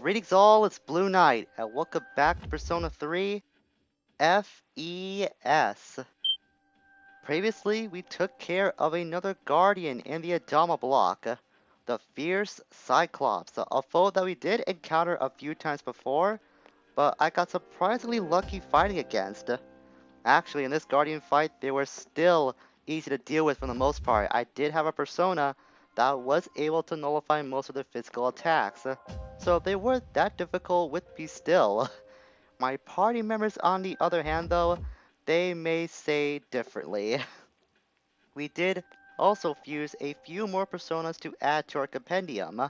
Greetings all, it's Blue Knight, and welcome back to Persona 3 FES. Previously, we took care of another Guardian in the Adama block, the Fierce Cyclops, a foe that we did encounter a few times before, but I got surprisingly lucky fighting against. Actually, in this Guardian fight, they were still easy to deal with for the most part. I did have a persona that was able to nullify most of their physical attacks, so they weren't that difficult with me still. My party members, on the other hand, though, they may say differently. We did also fuse a few more personas to add to our compendium,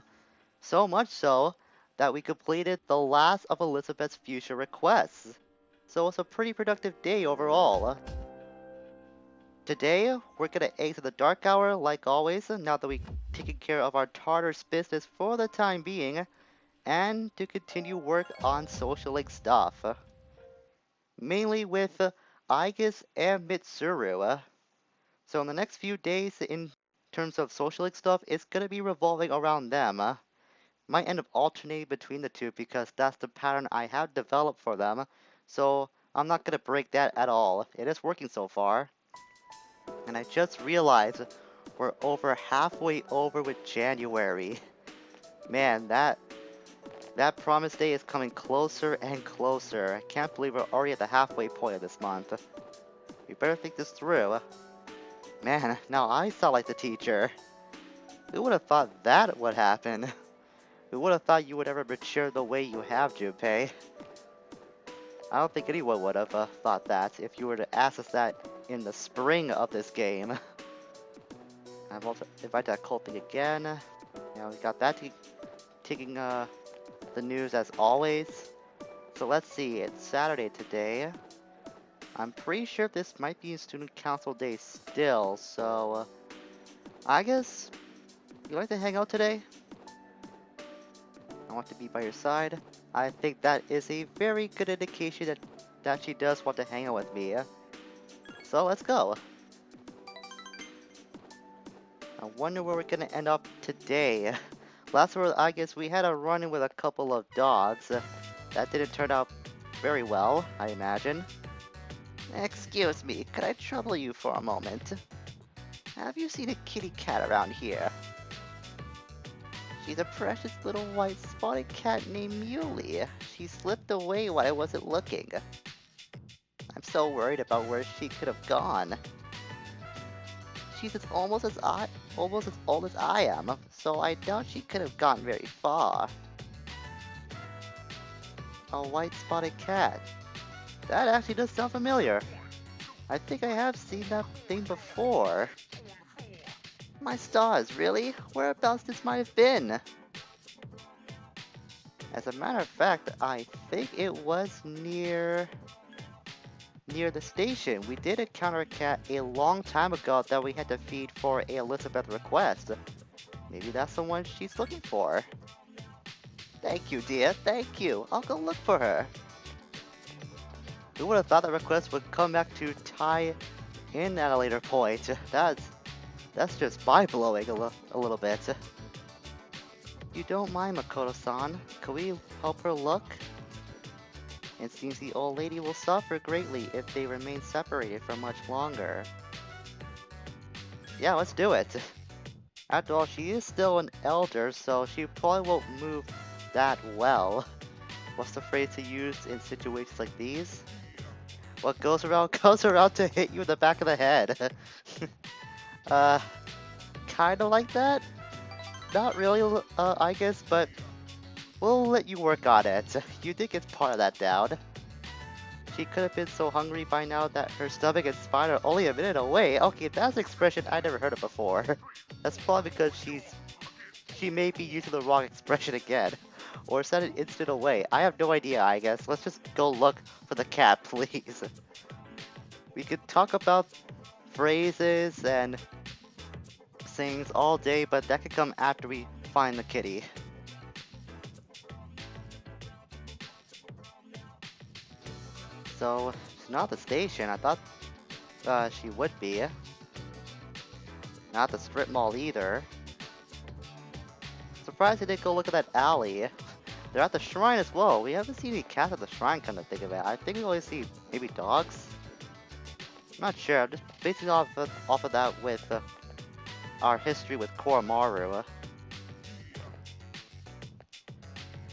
so much so that we completed the last of Elizabeth's future requests. So it was a pretty productive day overall. Today, we're gonna exit the dark hour like always, now that we've taken care of our Tartar's business for the time being, and to continue work on social link stuff. Mainly with Aigis and Mitsuru. So in the next few days, in terms of social link stuff, it's gonna be revolving around them. Might end up alternating between the two because that's the pattern I have developed for them. So I'm not gonna break that at all. It is working so far. And I just realized we're over halfway over with January. Man, that promise day is coming closer and closer. I can't believe we're already at the halfway point of this month. We better think this through. Man, now I sound like the teacher. Who would have thought that would happen? Who would have thought you would ever mature the way you have, Junpei? I don't think anyone would have thought that if you were to ask us that in the spring of this game. I've also invited that cult thing again. Yeah, we got that taking the news as always. So let's see, it's Saturday today. I'm pretty sure this might be student council day still, so I guess you like to hang out today? I want to be by your side. I think that is a very good indication that she does want to hang out with me. So let's go. I wonder where we're gonna end up today. Last word, I guess we had a run-in with a couple of dogs. That didn't turn out very well, I imagine. Excuse me, could I trouble you for a moment? Have you seen a kitty cat around here? She's a precious little white spotted cat named Muley. She slipped away while I wasn't looking. I'm so worried about where she could have gone. She's almost as old as I am, so I doubt she could have gone very far. A white spotted cat. That actually does sound familiar. I think I have seen that thing before. My stars, really? Whereabouts this might have been? As a matter of fact, I think it was near the station. We did encounter a cat a long time ago that we had to feed for a Elizabeth request. Maybe that's the one she's looking for. Thank you, dear. Thank you. I'll go look for her. Who would have thought that request would come back to tie in at a later point? That's just mind-blowing a little bit. You don't mind, Makoto-san? Can we help her look? It seems the old lady will suffer greatly if they remain separated for much longer. Yeah, let's do it. After all, she is still an elder, so she probably won't move that well. What's the phrase to use in situations like these? What goes around comes around to hit you in the back of the head. Kinda like that? Not really, I guess, but we'll let you work on it. You did get part of that down. She could have been so hungry by now that her stomach and spine are only a minute away. Okay, that's an expression I never heard of before. That's probably because she may be using the wrong expression again. Or said an instant away. I have no idea, I guess. Let's just go look for the cat, please. We could talk about phrases and sayings all day, but that could come after we find the kitty. So, it's not the station. I thought she would be. Not the strip mall either. Surprised I didn't go look at that alley. They're at the shrine as well. We haven't seen any cats at the shrine, come to think of it. I think we only see maybe dogs. I'm not sure. I'm just basing off of that with our history with Koromaru.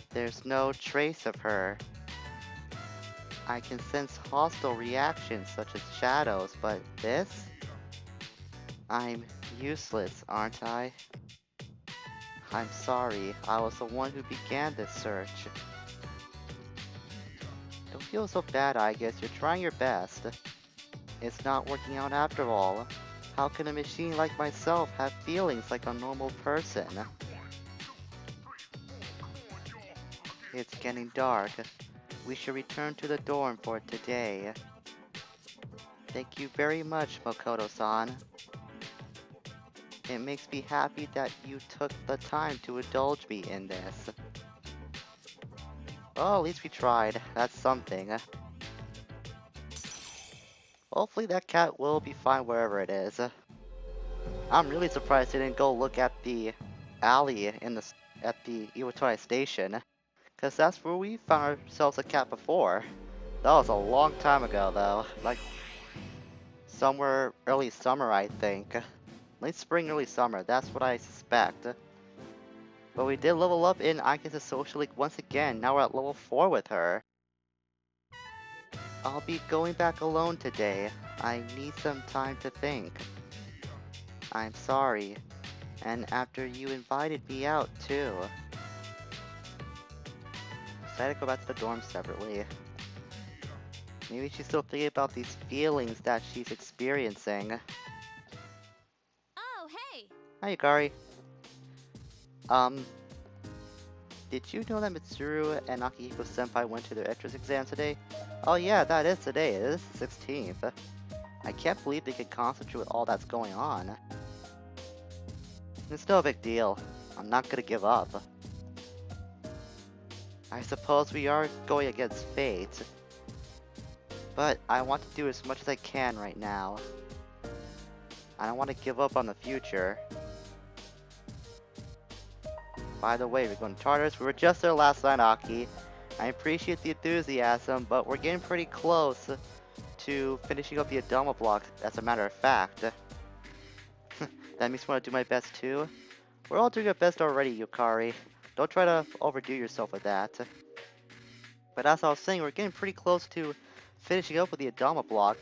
There's no trace of her. I can sense hostile reactions such as shadows, but this? I'm useless, aren't I? I'm sorry, I was the one who began this search. Don't feel so bad, Aigis. You're trying your best. It's not working out after all. How can a machine like myself have feelings like a normal person? It's getting dark. We should return to the dorm for today. Thank you very much, Makoto-san. It makes me happy that you took the time to indulge me in this. Well, at least we tried. That's something. Hopefully that cat will be fine wherever it is. I'm really surprised he didn't go look at the alley at the Iwatoi station. Cause that's where we found ourselves a cat before. That was a long time ago though. Like somewhere early summer, I think. Late spring, early summer, that's what I suspect. But we did level up in Aigis' social league once again. Now we're at level 4 with her. I'll be going back alone today. I need some time to think. I'm sorry. And after you invited me out too. Decided to go back to the dorm separately. Maybe she's still thinking about these feelings that she's experiencing. Oh, hey! Hi, Yukari. Did you know that Mitsuru and Akihiko-senpai went to their entrance exam today? Oh yeah, that is today. It is the 16th. I can't believe they could concentrate with all that's going on. It's still a big deal. I'm not gonna give up. I suppose we are going against fate. But I want to do as much as I can right now. I don't want to give up on the future. By the way, we're going to Tartarus. We were just there last night, Aki. I appreciate the enthusiasm, but we're getting pretty close to finishing up the Adama block, as a matter of fact. That makes me want to do my best too. We're all doing our best already, Yukari. Don't try to overdo yourself with that. But as I was saying, we're getting pretty close to finishing up with the Adama block.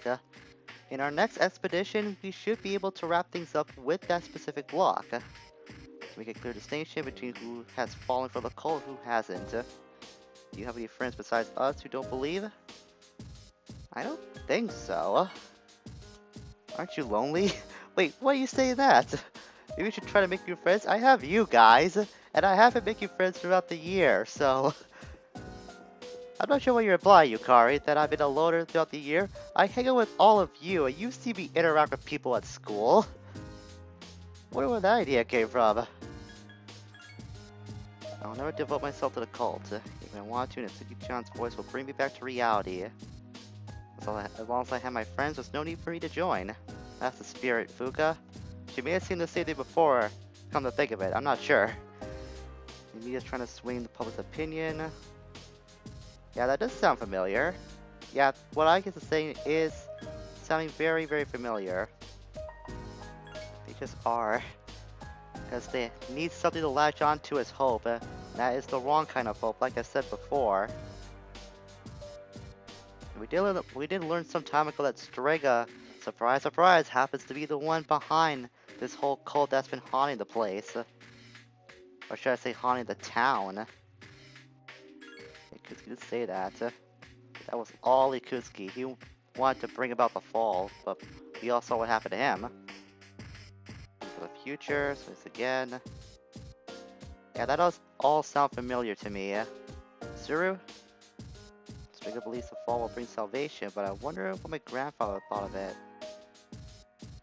In our next expedition, we should be able to wrap things up with that specific block. So we can clear distinction between who has fallen for the cult and who hasn't. Do you have any friends besides us who don't believe? I don't think so. Aren't you lonely? Wait, why are you saying that? Maybe we should try to make new friends? I have you guys, and I have been making friends throughout the year, so... I'm not sure what you're implying, Yukari, that I've been a loner throughout the year. I hang out with all of you, and you see me interact with people at school. Where would that idea came from? I'll never devote myself to the cult. If I want to, and Natsuki-chan's voice will bring me back to reality. As long as I have my friends, there's no need for me to join. That's the spirit, Fuka. She may have seen the same thing before, come to think of it, I'm not sure. Maybe just trying to swing the public's opinion. Yeah, that does sound familiar. Yeah, what I guess is saying is sounding very, very familiar. They just are. Because they need something to latch on to as hope. That is the wrong kind of hope, like I said before. We did learn some time ago that Strega, surprise, surprise, happens to be the one behind this whole cult that's been haunting the place. Or should I say haunting the town. Ikusuke did say that. That was all Ikusuke. He wanted to bring about the fall, but we all saw what happened to him. For the future, so this again. Yeah, that does all sound familiar to me. Tsuru? Striga believes the fall will bring salvation, but I wonder what my grandfather thought of it.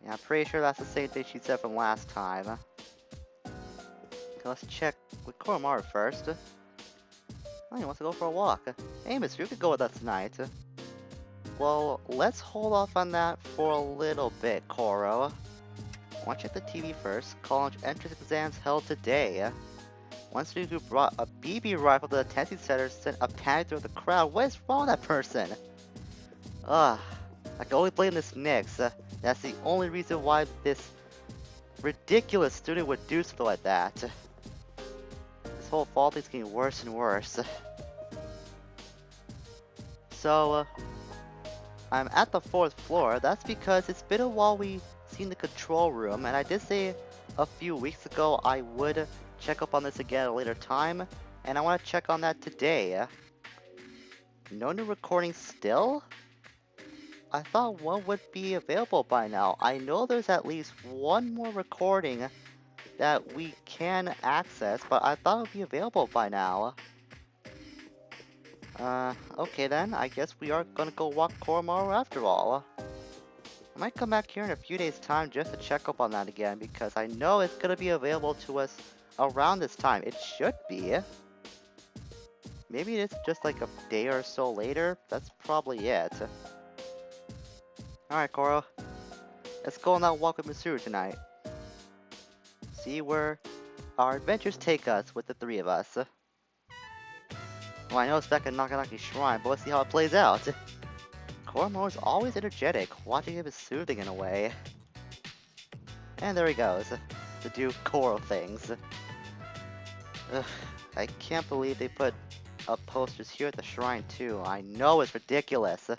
Yeah, I'm pretty sure that's the same thing she said from last time. Okay, let's check with Koromaru first. Oh, he wants to go for a walk. Hey, mister, you could go with us tonight. Well, let's hold off on that for a little bit, Koro. I want to check the TV first. College entrance exams held today. One student who brought a BB rifle to the testing center sent a panic through the crowd. What is wrong with that person? Ugh, I can only blame this Nix. That's the only reason why this ridiculous student would do something like that. This whole fall thing's getting worse and worse. So, I'm at the 4th floor. That's because it's been a while we've seen the control room, and I did say a few weeks ago I would check up on this again at a later time, and I want to check on that today. No new recordings still? I thought one would be available by now. I know there's at least one more recording that we can access, but I thought it would be available by now. Okay then, I guess we are gonna go walk Koromaru after all. I might come back here in a few days' time just to check up on that again, because I know it's gonna be available to us around this time. It should be. Maybe it's just like a day or so later. That's probably it. Alright, Koro. Let's go on that walk with Misuru tonight. See where our adventures take us with the three of us. Well, I know it's back at Naganaki Shrine, but let's see how it plays out. Koromaru is always energetic. Watching him is soothing in a way. And there he goes, to do Koro things. Ugh, I can't believe they put up posters here at the shrine too. I know it's ridiculous.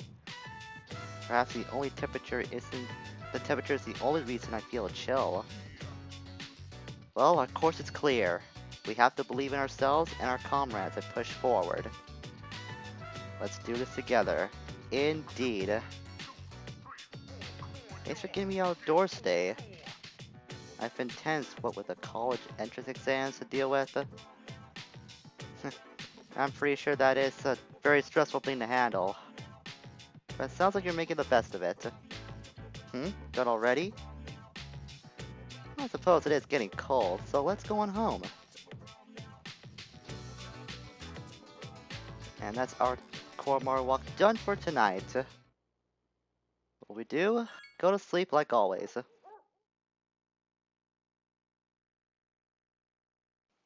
Perhaps the temperature is the only reason I feel a chill. Well, our course is clear. We have to believe in ourselves and our comrades and push forward. Let's do this together. Indeed. Thanks for giving me outdoors today. I've been tense, what with the college entrance exams to deal with. I'm pretty sure that is a very stressful thing to handle. But it sounds like you're making the best of it. Done already? I suppose it is getting cold, so let's go on home. And that's our Koromaru walk done for tonight. What we do? Go to sleep like always.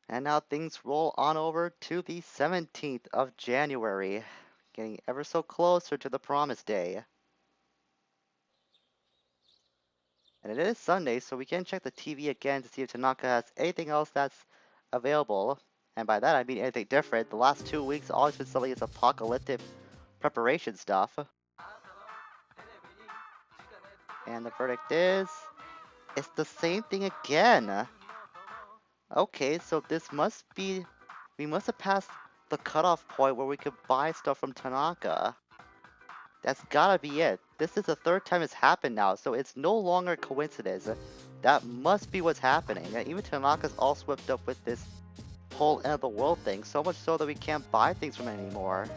And now things roll on over to the 17th of January. Getting ever so closer to the promised day. And it is Sunday, so we can check the TV again to see if Tanaka has anything else that's available. And by that I mean anything different. The last 2 weeks always been something as apocalyptic preparation stuff. And the verdict is... it's the same thing again! Okay, so this must be... we must have passed the cutoff point where we could buy stuff from Tanaka. That's gotta be it. This is the 3rd time it's happened now, so it's no longer a coincidence. That must be what's happening. Even Tanaka's all swept up with this whole end of the world thing, so much so that we can't buy things from him anymore.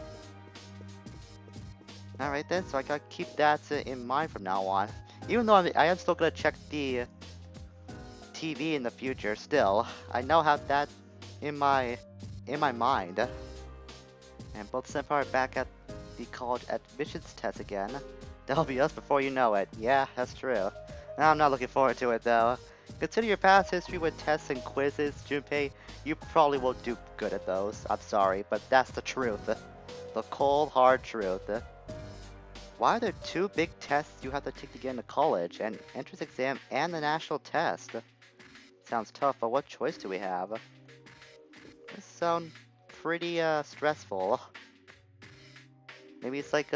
Alright then, so I gotta keep that in mind from now on. Even though I am still gonna check the TV in the future, still. I now have that in my mind. And both Senpai are back at the college admissions test again. That'll be us before you know it. Yeah, that's true. Now I'm not looking forward to it though. Consider your past history with tests and quizzes, Junpei. You probably won't do good at those. I'm sorry, but that's the truth. The cold, hard truth. Why are there 2 big tests you have to take to get into college? An entrance exam and the national test. Sounds tough, but what choice do we have? This sounds pretty stressful. Maybe it's like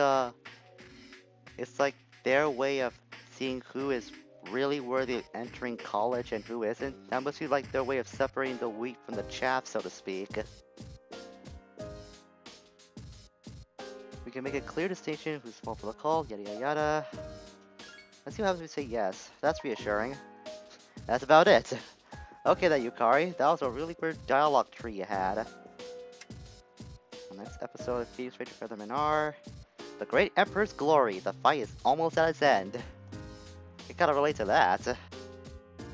their way of seeing who is really worthy of entering college and who isn't. That must be like their way of separating the wheat from the chaff, so to speak. We can make a clear distinction who's fault for the call, yada yada yada. Let's see what happens if we say yes. That's reassuring. That's about it. Okay then, Yukari. That was a really weird dialogue tree you had. The next episode of Thieves Rage Feather Minar. The Great Emperor's Glory. The fight is almost at its end. You gotta relate to that.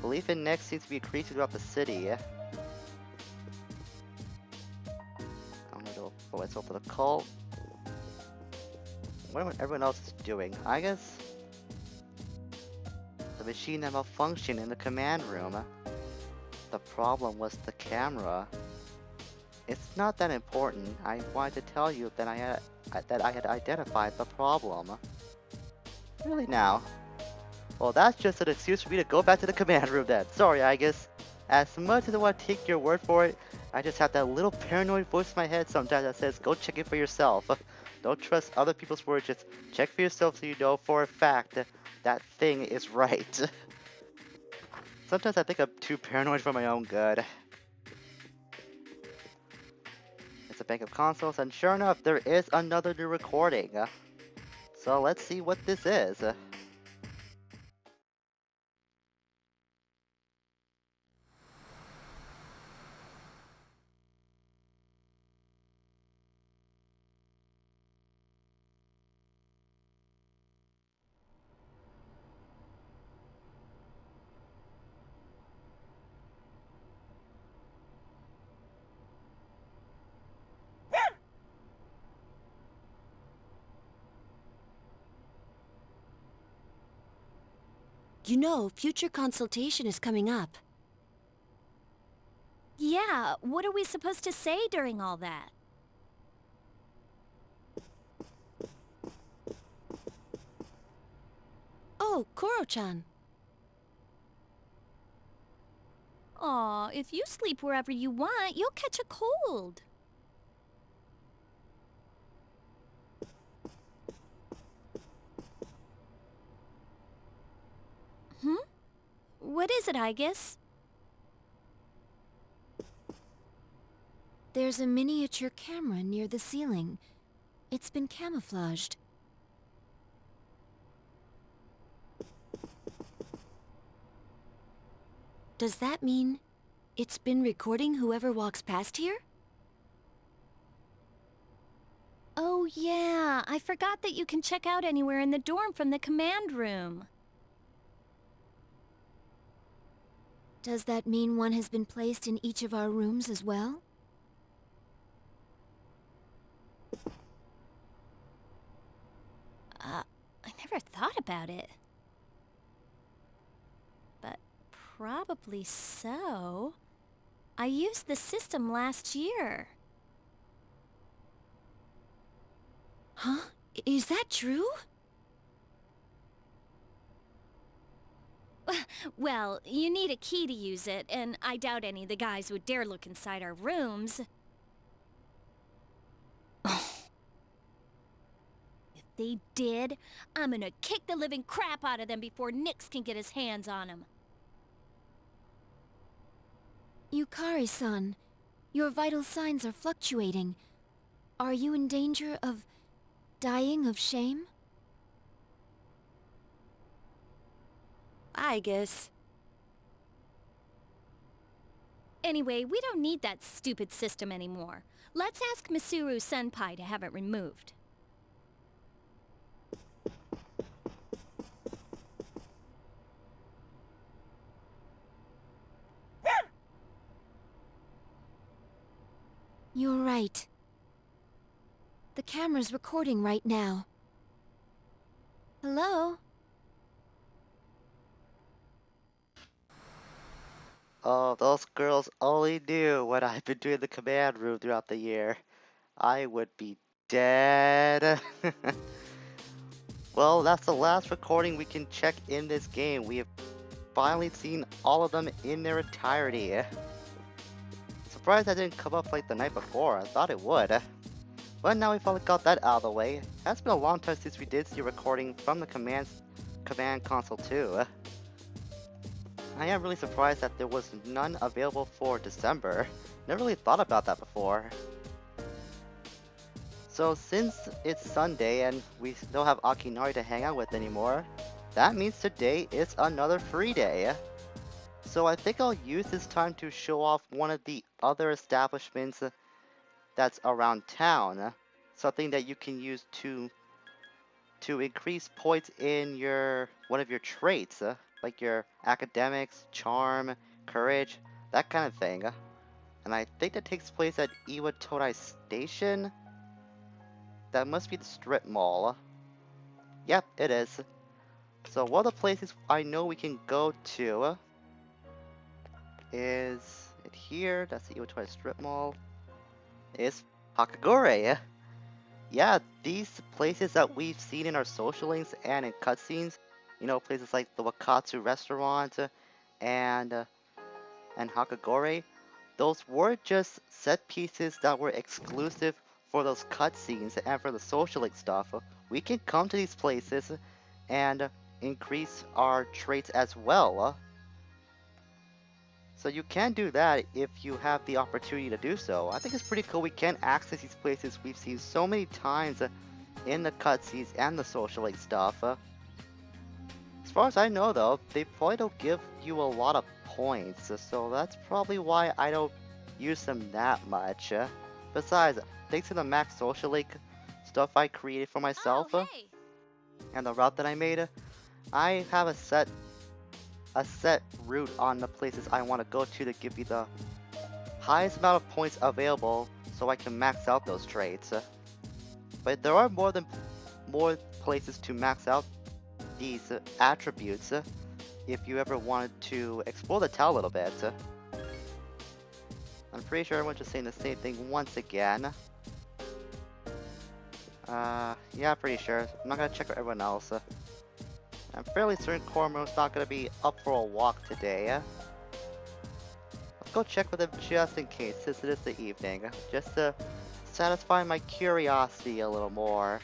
Belief in Nyx seems to be increasing throughout the city. I'm gonna go let's hope for the cult. What everyone else is doing? I guess the machine that malfunctioned in the command room. The problem was the camera. It's not that important. I wanted to tell you that I had identified the problem. Really now? Well, that's just an excuse for me to go back to the command room then. Sorry, Aigis. As much as I want to take your word for it, I just have that little paranoid voice in my head sometimes that says, go check it for yourself. Don't trust other people's words, just check for yourself so you know for a fact that that thing is right. Sometimes I think I'm too paranoid for my own good. It's a bank of consoles, and sure enough, there is another new recording. So let's see what this is. You know, future consultation is coming up. Yeah, what are we supposed to say during all that? Oh, Koro-chan. Aw, if you sleep wherever you want, you'll catch a cold. Hmm? What is it, Aigis? There's a miniature camera near the ceiling. It's been camouflaged. Does that mean it's been recording whoever walks past here? Oh yeah, I forgot that you can check out anywhere in the dorm from the command room. Does that mean one has been placed in each of our rooms as well? I never thought about it. But probably so. I used the system last year. Huh? Is that true? Well, you need a key to use it, and I doubt any of the guys would dare look inside our rooms. If they did, I'm gonna kick the living crap out of them before Nix can get his hands on them. Yukari-san, your vital signs are fluctuating. Are you in danger of dying of shame? I guess. Anyway, we don't need that stupid system anymore. Let's ask Misuru Senpai to have it removed. You're right. The camera's recording right now. Hello? Oh, those girls only knew what I've been doing in the command room throughout the year. I would be dead. Well, that's the last recording we can check in this game. We have finally seen all of them in their entirety. Surprised that didn't come up like the night before. I thought it would. But now we finally got that out of the way. It has been a long time since we did see a recording from the command console too. I am really surprised that there was none available for December. Never really thought about that before. So since it's Sunday and we don't have Akinari to hang out with anymore, that means today is another free day. So I think I'll use this time to show off one of the other establishments that's around town. Something that you can use to increase points in one of your traits, like your academics, charm, courage, that kind of thing. And I think that takes place at Iwatodai Station. That must be the strip mall. Yep, it is. So one of the places I know we can go to is it here. That's the Iwatodai strip mall. is Hakagore. Yeah, these places that we've seen in our social links and in cutscenes, places like the Wakatsu restaurant and uh, and Hakagore, those were just set pieces that were exclusive for those cutscenes and for the social link stuff. We can come to these places and increase our traits as well. So you can do that if you have the opportunity to do so. I think it's pretty cool we can access these places we've seen so many times in the cutscenes and the social link stuff. As far as I know though, they probably don't give you a lot of points, so that's probably why I don't use them that much. Besides, thanks to the max social link stuff I created for Oh, myself hey! and the route that I made, I have a set route on the places I want to go to give me the highest amount of points available so I can max out those traits. But there are more places to max out these attributes if you ever wanted to explore the town a little bit. I'm pretty sure everyone's just saying the same thing once again. Yeah, pretty sure. I'm not gonna check for everyone else. I'm fairly certain Cormo's not gonna be up for a walk today. Let's go check with him just in case, since it is the evening. Just to satisfy my curiosity a little more.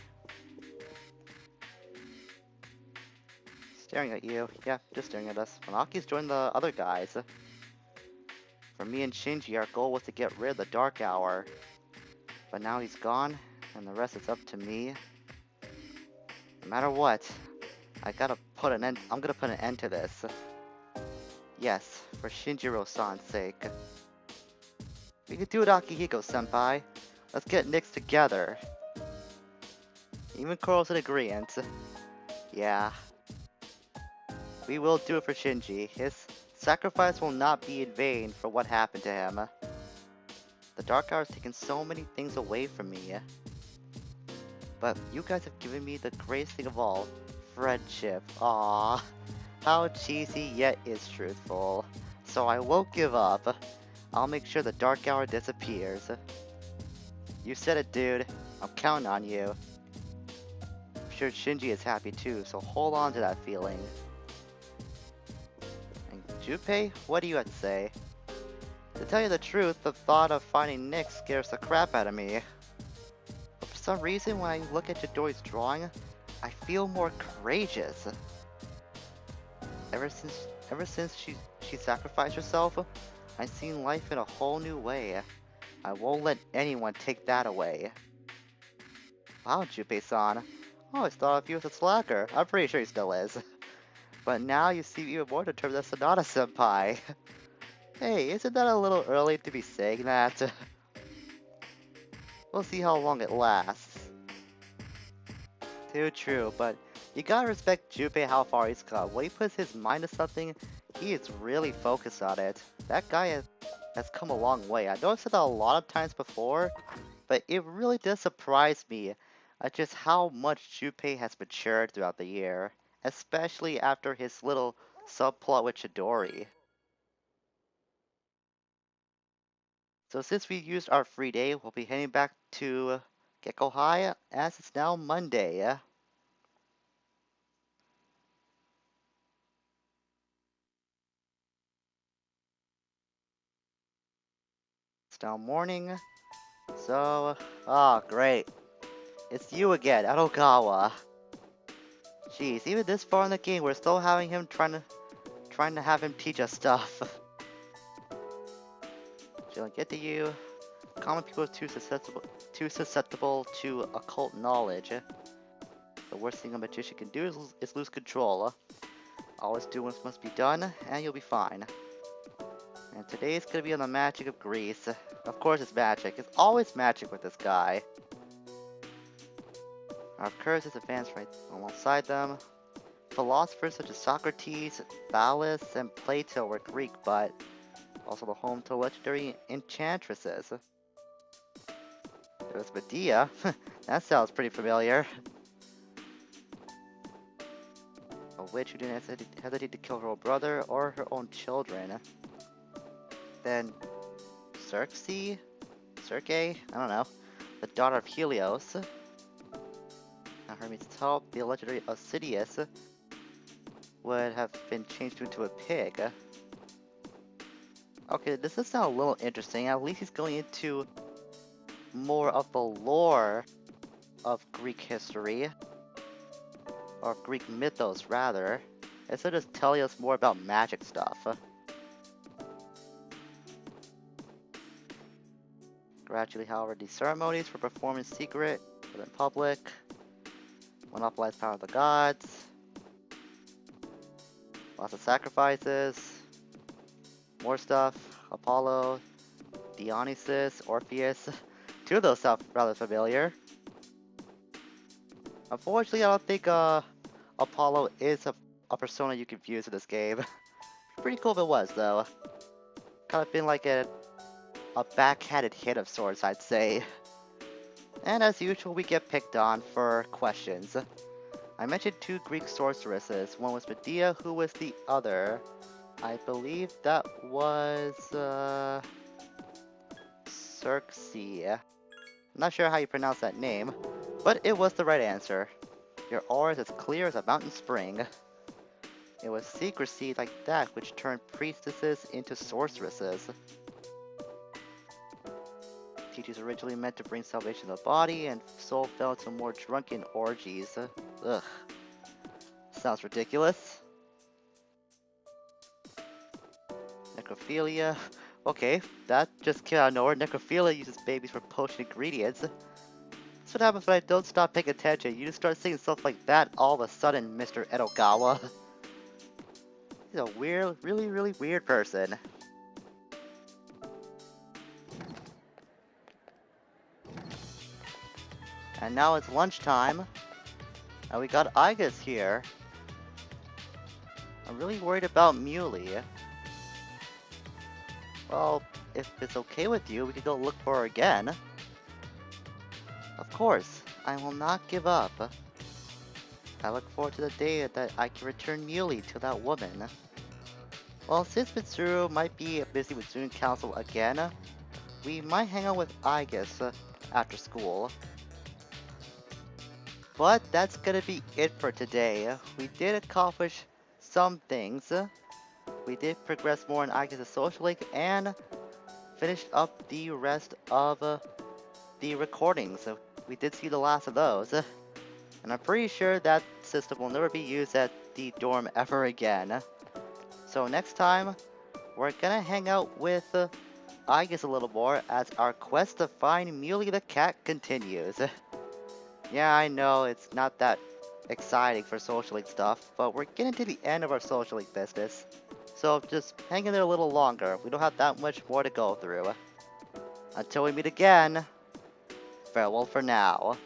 Staring at you. Yeah, just staring at us. Monaki's joined the other guys. For me and Shinji, our goal was to get rid of the Dark Hour. But now he's gone, and the rest is up to me. No matter what, I'm gonna put an end to this. Yes, for Shinjiro-san's sake. We can do it, Akihiko-senpai. Let's get Nyx together. Even Koro's in agreement. Yeah. We will do it for Shinji. His sacrifice will not be in vain for what happened to him. The Dark Hour has taken so many things away from me. But you guys have given me the greatest thing of all, friendship. Aww. How cheesy yet is truthful. So I won't give up. I'll make sure the Dark Hour disappears. You said it, dude. I'm counting on you. I'm sure Shinji is happy too, so hold on to that feeling. And Junpei, what do you have to say? To tell you the truth, the thought of finding Nyx scares the crap out of me. But for some reason, when I look at Chidori's drawing, I feel more courageous. Ever since she sacrificed herself, I've seen life in a whole new way. I won't let anyone take that away. Wow, Junpei-san. I always thought of you as a slacker. I'm pretty sure he still is. But now you seem even more determined than Sonata-senpai. Hey, isn't that a little early to be saying that? We'll see how long it lasts. Too true, but you gotta respect Junpei how far he's come. When he puts his mind to something, he is really focused on it. That guy has come a long way. I know I've said that a lot of times before, but it really does surprise me at just how much Junpei has matured throughout the year, especially after his little subplot with Chidori. So since we used our free day, we'll be heading back to Gecko High as it's now Monday. It's now morning. So, great. It's you again, Arogawa. Jeez, even this far in the game, we're still having him trying to have him teach us stuff. She'll get to you. Common people are too susceptible to occult knowledge. The worst thing a magician can do is lose control. Always do what must be done, and you'll be fine. And today's gonna be on the magic of Greece. Of course it's magic. It's always magic with this guy. Our curse is advanced right alongside them. Philosophers such as Socrates, Thales, and Plato were Greek, but also the home to legendary enchantresses. There was Medea. That sounds pretty familiar. A witch who didn't hesitate to kill her own brother or her own children. Then Xerxes? Circe? I don't know. The daughter of Helios. Now Hermes told the legendary Osidius would have been changed into a pig. Okay, this does sound a little interesting. At least he's going into more of the lore of Greek history. Or of Greek mythos, rather. Instead of just telling us more about magic stuff. Gradually, however, these ceremonies were performed in secret, but in public. Monopolized power of the gods. Lots of sacrifices. More stuff. Apollo, Dionysus, Orpheus. Two of those sound rather familiar. Unfortunately, I don't think Apollo is a persona you can use in this game. Pretty cool if it was, though. Kind of been like a backhanded hit of sorts, I'd say. And as usual, we get picked on for questions. I mentioned two Greek sorceresses. One was Medea, who was the other? I believe that was, Circe. I'm not sure how you pronounce that name, but it was the right answer. Your aura is as clear as a mountain spring. It was secrecy like that which turned priestesses into sorceresses. Teachings originally meant to bring salvation to the body, and soul fell into more drunken orgies. Ugh. Sounds ridiculous. Necrophilia. Okay, that just came out of nowhere. Necrophilia uses babies for potion ingredients. That's what happens when I don't stop paying attention. You just start seeing stuff like that all of a sudden, Mr. Edogawa. He's a weird, really weird person. And now it's lunchtime. And we got Aigis here. I'm really worried about Muley. Well, if it's okay with you, we could go look for her again. Of course, I will not give up. I look forward to the day that I can return Muley to that woman. Well, since Mitsuru might be busy with student council again, we might hang out with Aigis after school. But that's gonna be it for today. We did accomplish some things. We did progress more in Aigis' social link and finished up the rest of the recordings. We did see the last of those. And I'm pretty sure that system will never be used at the dorm ever again. So next time, we're gonna hang out with Aigis a little more as our quest to find Muley the cat continues. Yeah, I know it's not that exciting for social link stuff, but we're getting to the end of our social link business. So just hang in there a little longer. We don't have that much more to go through. Until we meet again, farewell for now.